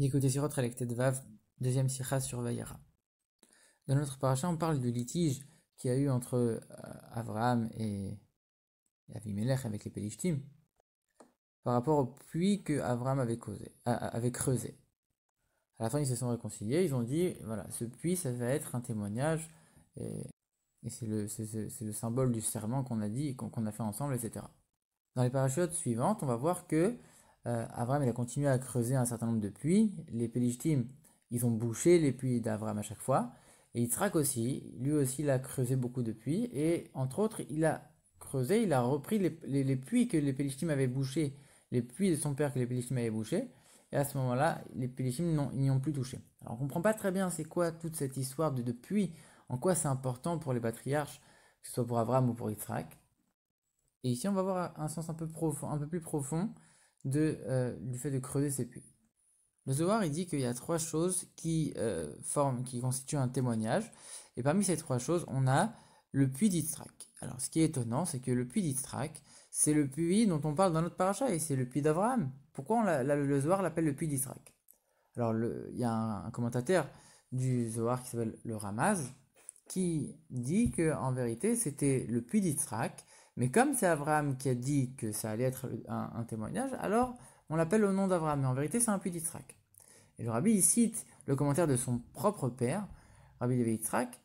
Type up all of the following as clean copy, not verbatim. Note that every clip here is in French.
Écoutez Sirot Relektet Vav, deuxième sikha sur Vayera. Dans notre paracha, on parle du litige qu'il y a eu entre Avraham et Avimelech avec les Pélishtim par rapport au puits que Avraham avait creusé. À la fin, ils se sont réconciliés, ils ont dit, voilà, ce puits, ça va être un témoignage, et c'est le symbole du serment qu'on a dit, qu'on a fait ensemble, etc. Dans les parachutes suivantes, on va voir que Avraham il a continué à creuser un certain nombre de puits. Les Pélishtim, ils ont bouché les puits d'Avraham à chaque fois. Et Yitzhak aussi, lui aussi, il a creusé beaucoup de puits. Et entre autres, il a creusé, il a repris les puits que les Pélishtim avaient bouchés, les puits de son père que les Pélishtim avaient bouchés. Et à ce moment-là, les Pélishtim n'y ont plus touché. Alors on ne comprend pas très bien c'est quoi toute cette histoire de puits, en quoi c'est important pour les patriarches, que ce soit pour Avraham ou pour Yitzhak. Et ici, on va voir un sens un peu plus profond du fait de creuser ces puits. Le Zohar, il dit qu'il y a trois choses qui constituent un témoignage. Et parmi ces trois choses, on a le puits d'Yitzhak. Alors, ce qui est étonnant, c'est que le puits d'Yitzhak, c'est le puits dont on parle dans notre paracha, et c'est le puits d'Abraham. Pourquoi le Zohar l'appelle le puits d'Yitzhak? Alors, il y a un commentateur du Zohar qui s'appelle le Ramaz, qui dit que en vérité, c'était le puits d'Yitzhak, mais comme c'est Abraham qui a dit que ça allait être un témoignage, alors on l'appelle au nom d'Abraham, mais en vérité c'est un puits d'Yitzhak. Et le rabbi il cite le commentaire de son propre père, Rabbi Levi Yitzhak,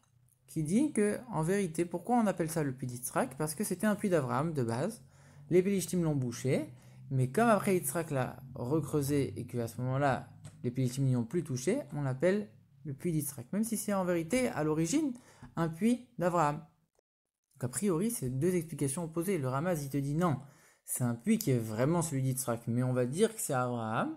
qui dit que en vérité, pourquoi on appelle ça le puits d'Yitzhak? Parce que c'était un puits d'Abraham de base, les Pélishtim l'ont bouché, mais comme après Yitzhak l'a recreusé et qu'à ce moment-là les Pélishtim n'y ont plus touché, on l'appelle le puits d'Yitzhak, même si c'est en vérité à l'origine un puits d'Abraham. Donc a priori, c'est deux explications opposées. Le Ramaz, il te dit non, c'est un puits qui est vraiment celui d'Yitzhak, mais on va dire que c'est Abraham.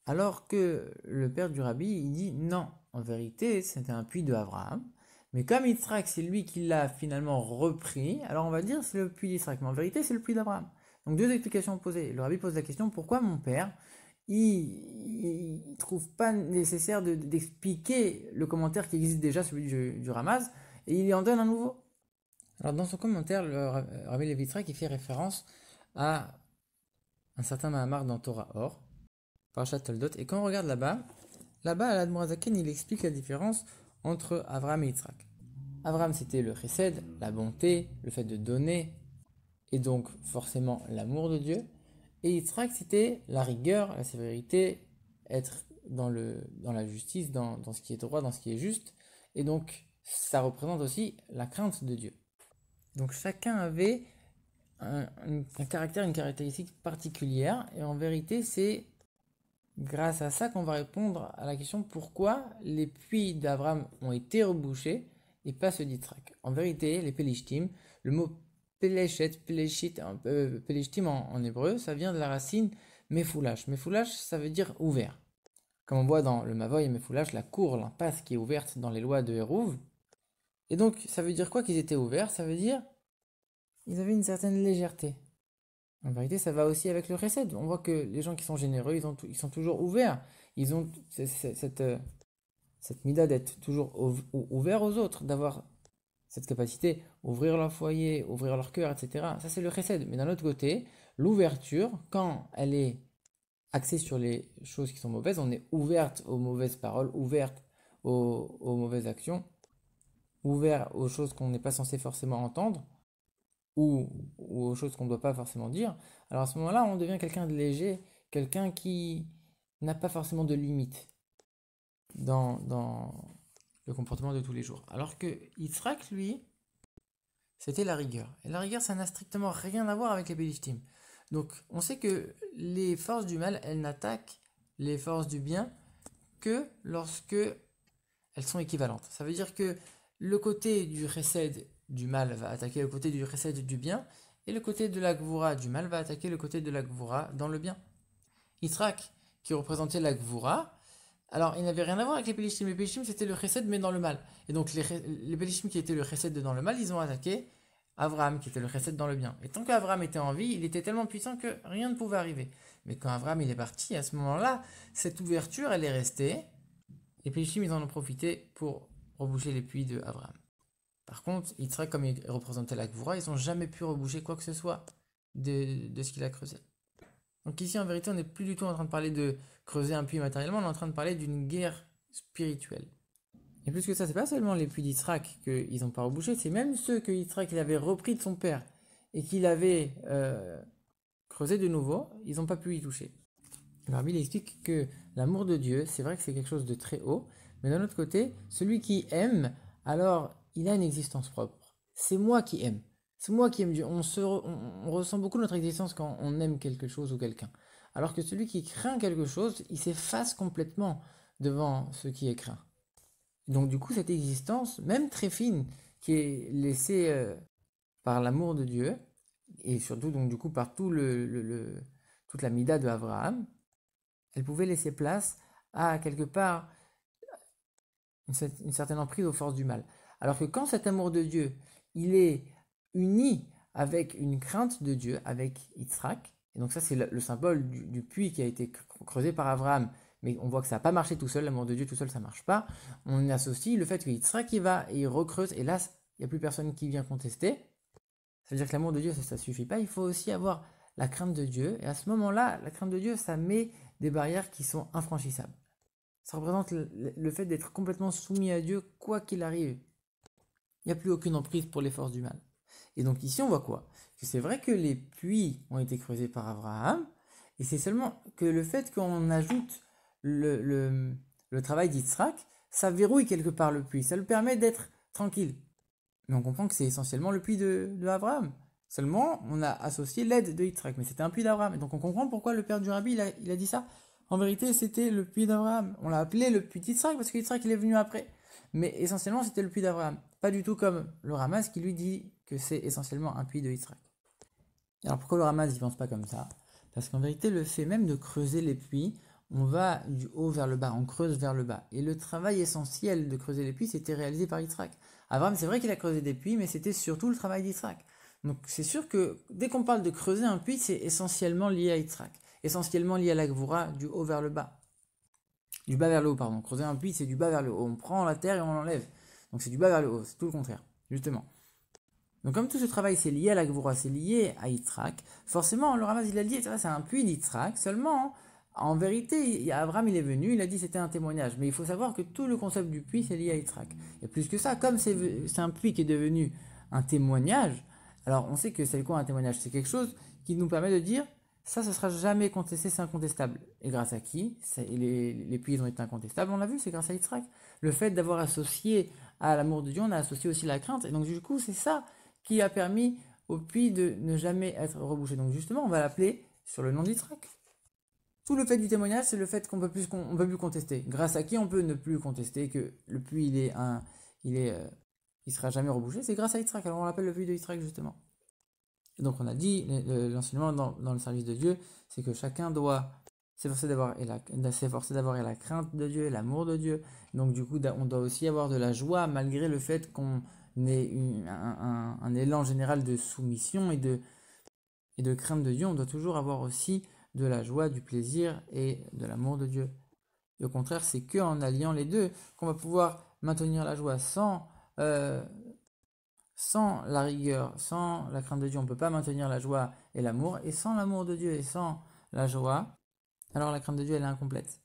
Alors que le père du rabbi, il dit non, en vérité, c'était un puits de Abraham. Mais comme Yitzhak, c'est lui qui l'a finalement repris, alors on va dire que c'est le puits d'Yitzhak, mais en vérité, c'est le puits d'Abraham. Donc deux explications opposées. Le rabbi pose la question, pourquoi mon père, il trouve pas nécessaire d'expliquer le commentaire qui existe déjà, celui du Ramaz, et il en donne un nouveau. Alors dans son commentaire, le Rabbi Levi Yitzhak fait référence à un certain Mahamar dans Torah Or, Parashat Toldot, et quand on regarde là-bas, à l'Admorazaken, il explique la différence entre Avraham et Yitzhak. Avraham, c'était le chesed, la bonté, le fait de donner, et donc forcément l'amour de Dieu, et Yitzhak, c'était la rigueur, la sévérité, être dans la justice, dans ce qui est droit, dans ce qui est juste, et donc ça représente aussi la crainte de Dieu. Donc chacun avait un caractère, une caractéristique particulière, et en vérité, c'est grâce à ça qu'on va répondre à la question pourquoi les puits d'Abraham ont été rebouchés et pas ceux d'Yitzhak. En vérité, les Pélishtim, le mot Pélishtim en hébreu, ça vient de la racine Mefoulash. Mefoulash, ça veut dire ouvert. Comme on voit dans le Mavoy et Mefoulash, la cour, l'impasse qui est ouverte dans les lois de Hérouv. Et donc, ça veut dire quoi qu'ils étaient ouverts? Ça veut dire ils avaient une certaine légèreté. En vérité, ça va aussi avec le chesed. On voit que les gens qui sont généreux, ils sont toujours ouverts. Ils ont cette mida d'être toujours ouverts aux autres, d'avoir cette capacité, ouvrir leur foyer, ouvrir leur cœur, etc. Ça, c'est le chesed. Mais d'un autre côté, l'ouverture, quand elle est axée sur les choses qui sont mauvaises, on est ouverte aux mauvaises paroles, ouverte aux mauvaises actions, ouvert aux choses qu'on n'est pas censé forcément entendre, ou aux choses qu'on ne doit pas forcément dire, alors à ce moment-là, on devient quelqu'un de léger, quelqu'un qui n'a pas forcément de limites dans le comportement de tous les jours. Alors que Yitzhak, lui, c'était la rigueur. Et la rigueur, ça n'a strictement rien à voir avec les Pélishtim. Donc, on sait que les forces du mal, elles n'attaquent les forces du bien que lorsque elles sont équivalentes. Ça veut dire que le côté du chesed du mal va attaquer le côté du chesed du bien, et le côté de la gvura du mal va attaquer le côté de la gvura dans le bien. Yitzhak, qui représentait la gvura, alors il n'avait rien à voir avec les Pélishtim. Les Pélishtim, c'était le chesed, mais dans le mal. Et donc les Pélishtim qui étaient le chesed dans le mal, ils ont attaqué Avraham, qui était le chesed dans le bien. Et tant qu'Avraham était en vie, il était tellement puissant que rien ne pouvait arriver. Mais quand Avraham il est parti, à ce moment-là, cette ouverture, elle est restée. Les Pélishtim, ils en ont profité pour reboucher les puits de Avraham. Par contre, Yitzhak, comme il représentait la Gvura, ils n'ont jamais pu reboucher quoi que ce soit de ce qu'il a creusé. Donc ici, en vérité, on n'est plus du tout en train de parler de creuser un puits matériellement, on est en train de parler d'une guerre spirituelle. Et plus que ça, c'est pas seulement les puits d'Yitzhak qu'ils n'ont pas rebouché, c'est même ceux que Yitzhak il avait repris de son père et qu'il avait creusé de nouveau, ils n'ont pas pu y toucher. Le Rabbi il explique que l'amour de Dieu, c'est vrai que c'est quelque chose de très haut, mais d'un autre côté, celui qui aime, alors il a une existence propre. C'est moi qui aime. C'est moi qui aime Dieu. On ressent beaucoup notre existence quand on aime quelque chose ou quelqu'un. Alors que celui qui craint quelque chose, il s'efface complètement devant ce qui est craint. Donc du coup, cette existence, même très fine, qui est laissée par l'amour de Dieu, et surtout donc du coup par toute la mida de Abraham, elle pouvait laisser place à quelque part une certaine emprise aux forces du mal. Alors que quand cet amour de Dieu, il est uni avec une crainte de Dieu, avec Yitzhak, et donc ça c'est le symbole du puits qui a été creusé par Abraham, mais on voit que ça n'a pas marché tout seul, l'amour de Dieu tout seul ça ne marche pas, on associe le fait que Yitzhak il va et il recreuse, et là il n'y a plus personne qui vient contester, ça veut dire que l'amour de Dieu ça ne suffit pas, il faut aussi avoir la crainte de Dieu, et à ce moment-là, la crainte de Dieu ça met des barrières qui sont infranchissables. Ça représente le fait d'être complètement soumis à Dieu, quoi qu'il arrive. Il n'y a plus aucune emprise pour les forces du mal. Et donc ici, on voit quoi? Que c'est vrai que les puits ont été creusés par Abraham, et c'est seulement que le fait qu'on ajoute le travail d'Yitzhak, ça verrouille quelque part le puits, ça le permet d'être tranquille. Mais on comprend que c'est essentiellement le puits de Abraham. Seulement, on a associé l'aide de Yitzhak, mais c'était un puits d'Abraham. Et donc on comprend pourquoi le père du rabbi, il a dit ça. En vérité, c'était le puits d'Abraham. On l'a appelé le puits d'Yitzhak parce que Yitzhak, il est venu après. Mais essentiellement, c'était le puits d'Abraham. Pas du tout comme le Ramaz qui lui dit que c'est essentiellement un puits de Yitzhak. Alors pourquoi le Ramaz ne pense pas comme ça? Parce qu'en vérité, le fait même de creuser les puits, on va du haut vers le bas, on creuse vers le bas. Et le travail essentiel de creuser les puits, c'était réalisé par Yitzhak. Abraham, c'est vrai qu'il a creusé des puits, mais c'était surtout le travail d'Yitzhak. Donc c'est sûr que dès qu'on parle de creuser un puits, c'est essentiellement lié à Yitzhak. Essentiellement lié à la Gvura, du haut vers le bas. Du bas vers le haut, pardon. Creuser un puits, c'est du bas vers le haut. On prend la terre et on l'enlève. Donc c'est du bas vers le haut, c'est tout le contraire, justement. Donc comme tout ce travail c'est lié à la Gvura, c'est lié à Yitzhak, forcément le Ramaz il a dit c'est un puits d'Yitzhak, seulement en vérité Abraham il est venu, il a dit c'était un témoignage, mais il faut savoir que tout le concept du puits c'est lié à Yitzhak. Et plus que ça, comme c'est un puits qui est devenu un témoignage, alors on sait que c'est quoi un témoignage? C'est quelque chose qui nous permet de dire ça ne sera jamais contesté, c'est incontestable. Et grâce à qui? Les puits ont été incontestables, on l'a vu, c'est grâce à Yitzhak. Le fait d'avoir associé à l'amour de Dieu, on a associé aussi la crainte, et donc du coup c'est ça qui a permis au puits de ne jamais être rebouché. Donc justement, on va l'appeler sur le nom d'Yitzhak. Tout le fait du témoignage, c'est le fait qu'on peut plus contester. Grâce à qui on peut ne plus contester que le puits il sera jamais rebouché. C'est grâce à Yitzhak. Alors on l'appelle le puits de Yitzhak justement. Et donc on a dit l'enseignement dans le service de Dieu, c'est que chacun doit s'efforcer d'avoir la crainte de Dieu, l'amour de Dieu. Donc du coup, on doit aussi avoir de la joie malgré le fait qu'on ait un élan général de soumission et de crainte de Dieu. On doit toujours avoir aussi de la joie, du plaisir et de l'amour de Dieu. Et au contraire, c'est qu'en alliant les deux qu'on va pouvoir maintenir la joie sans la rigueur, sans la crainte de Dieu, on ne peut pas maintenir la joie et l'amour. Et sans l'amour de Dieu et sans la joie, alors la crainte de Dieu, elle est incomplète.